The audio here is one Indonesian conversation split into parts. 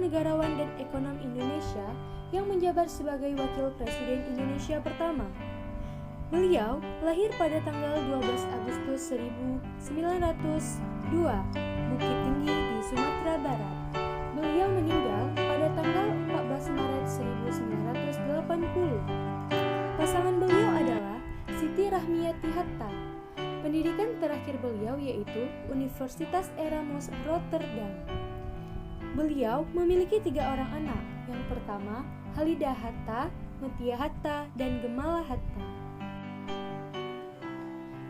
negarawan dan ekonom Indonesia yang menjabat sebagai Wakil Presiden Indonesia pertama. Beliau lahir pada tanggal 12 Agustus 1902, Bukit Tinggi di Sumatera Barat. Beliau meninggal pada tanggal 14 Maret 1980. Pasangan beliau adalah Siti Rahmiati Hatta. Pendidikan terakhir beliau yaitu Universitas Erasmus Rotterdam. Beliau memiliki 3 orang anak. Yang pertama, Halidah Hatta, Mutia Hatta, dan Gemala Hatta.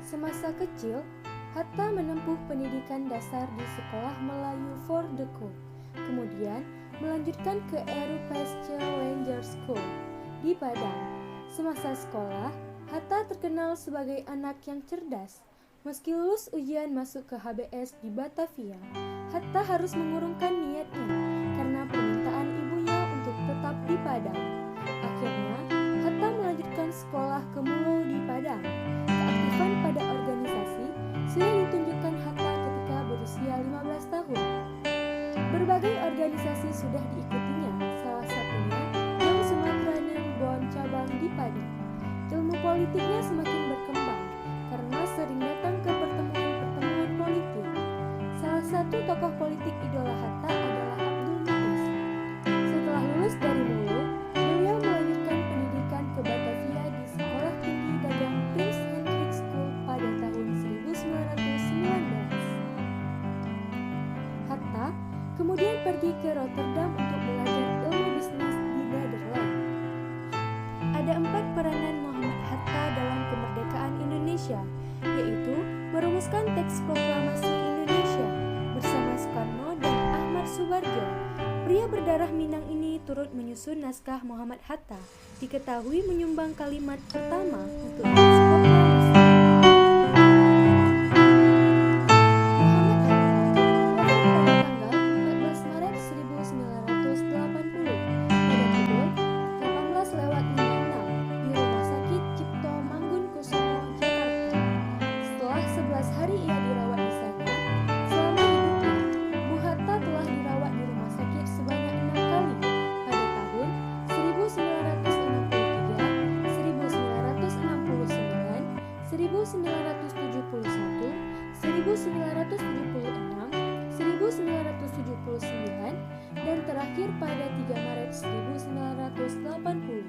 Semasa kecil, Hatta menempuh pendidikan dasar di Sekolah Melayu For the Cook, kemudian melanjutkan ke Europese Langer School di Padang. Semasa sekolah, Hatta terkenal sebagai anak yang cerdas. Meski lulus ujian masuk ke HBS di Batavia, Hatta harus mengurungkan niatnya karena permintaan ibunya untuk tetap di Padang. Akhirnya, Hatta melanjutkan sekolah ke Mulu di Padang. Keaktifan pada organisasi sudah ditunjukkan Hatta ketika berusia 15 tahun. Berbagai organisasi sudah diikutinya, salah satunya Young Sumatera Bon cabang di Padang. Ilmu politiknya semakin berkembang karena sering datang ke pertemuan-pertemuan politik. Salah satu tokoh politik idola Hatta adalah Abdul Muiz. Setelah lulus dari Mulu, beliau melanjutkan pendidikan ke Batavia di Sekolah Tinggi Dagang Prince Hendrik School pada tahun 1919. Hatta kemudian pergi ke Rotterdam untuk belajar ilmu bisnis di Nederland. Ada 4 peranan Muhammad Hatta dalam kemerdekaan Indonesia, yaitu merumuskan teks proklamasi Indonesia bersama Soekarno dan Ahmad Subarjo. Pria berdarah Minang ini turut menyusun naskah Muhammad Hatta, diketahui menyumbang kalimat pertama untuk teks proklamasi. Dan terakhir pada 3 Maret 1980.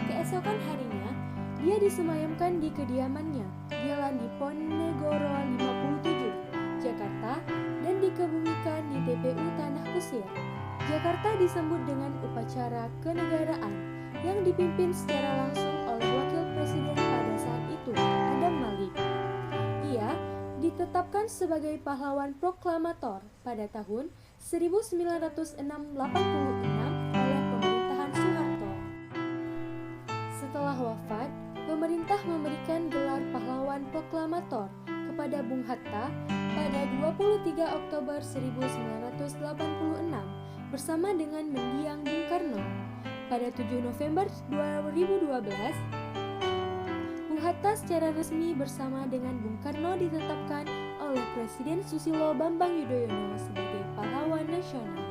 Keesokan harinya, dia disemayamkan di kediamannya, Jalan Diponegoro 57, Jakarta, dan dikebumikan di TPU Tanah Kusir. Jakarta disambut dengan upacara kenegaraan yang dipimpin secara langsung oleh Wakil Presiden pada saat itu, Adam Malik. Ia ditetapkan sebagai pahlawan proklamator pada tahun 1986 oleh pemerintahan Soeharto. Setelah wafat, pemerintah memberikan gelar pahlawan proklamator kepada Bung Hatta pada 23 Oktober 1986 bersama dengan mendiang Bung Karno. Pada 7 November 2012, Bung Hatta secara resmi bersama dengan Bung Karno ditetapkan oleh Presiden Susilo Bambang Yudhoyono sebagai pahlawan nasional.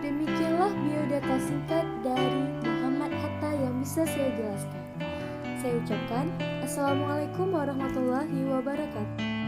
Demikianlah biodata singkat dari Muhammad Hatta yang bisa saya jelaskan. Saya ucapkan Assalamualaikum warahmatullahi wabarakatuh.